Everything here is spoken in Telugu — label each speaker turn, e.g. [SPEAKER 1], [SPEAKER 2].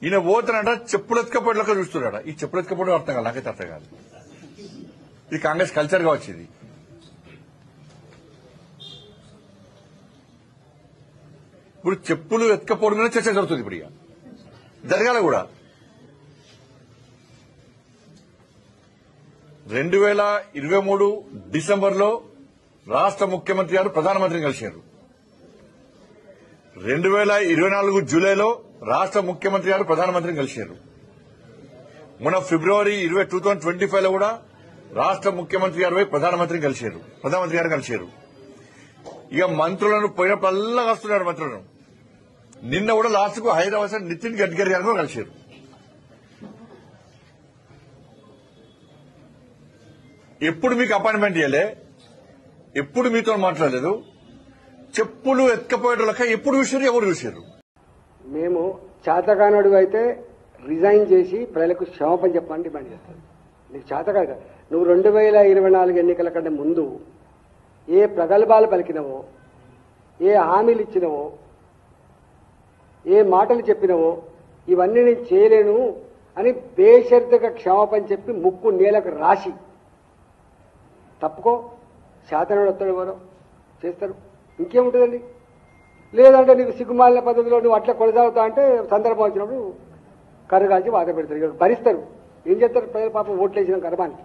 [SPEAKER 1] ఈయన పోతానంట చెప్పులెత్తుకపోయేలాగా చూస్తున్నాడు. ఈ చెప్పులెత్తుకపోవడం అర్థం కాదు, నాకైతే అర్థం కాదు. ఇది కాంగ్రెస్ కల్చర్ గా వచ్చింది. ఇప్పుడు చెప్పులు ఎత్తుకపోవడం మీద చర్చ జరుగుతుంది. ఇప్పుడు ఇక జరగాల కూడా 2023 డిసెంబర్లో రాష్ట్ర ముఖ్యమంత్రి గారు ప్రధానమంత్రిని కలిశారు. 2024 జూలైలో రాష్ట్ర ముఖ్యమంత్రి గారు ప్రధానమంత్రిని కలిశారు. మొన్న ఫిబ్రవరి 2025లో కూడా రాష్ట్ర ముఖ్యమంత్రి గారు ప్రధానమంత్రి గారు కలిశారు. ఇక మంత్రులను పోయినప్పుడల్లా కలుస్తున్నారు మంత్రులను. నిన్న కూడా లాస్ట్ కు హైదరాబాద్ నితిన్ గడ్కరీ గారు కూడా కలిశారు. ఎప్పుడు మీకు అపాయింట్మెంట్ ఇవ్వలే, ఎప్పుడు మీతో మాట్లాడలేదు. చెప్పులు ఎత్తుకపోయేటోళ్ళక ఎప్పుడు చూసారు, ఎవరు చూసారు?
[SPEAKER 2] మేము చేతకానుడు అయితే రిజైన్ చేసి ప్రజలకు క్షమాపణ చెప్పమని డిమాండ్ చేస్తాను. నీకు చేతకాదు కదా. నువ్వు 2024 ఎన్నికల కంటే ముందు ఏ ప్రగల్భాలు పలికినవో, ఏ హామీలు ఇచ్చినవో, ఏ మాటలు చెప్పినవో ఇవన్నీ నేను చేయలేను అని బేషరతుగా క్షమాపణ చెప్పి ముక్కు నేలకు రాసి తప్పుకో. శాతనుడు వస్తాడు, ఎవరో చేస్తారు, ఇంకేముంటుందండి. లేదంటే నీకు సిగ్గుమాలిన పద్ధతిలో నువ్వు అట్లా కొనసాగుతా అంటే సందర్భం వచ్చినప్పుడు కర్రగాల్చి వాత పెడతారు, భరిస్తారు. ఏం చేస్తారు ప్రజలు? పాపం ఓట్లు వేసిన గర్భానికి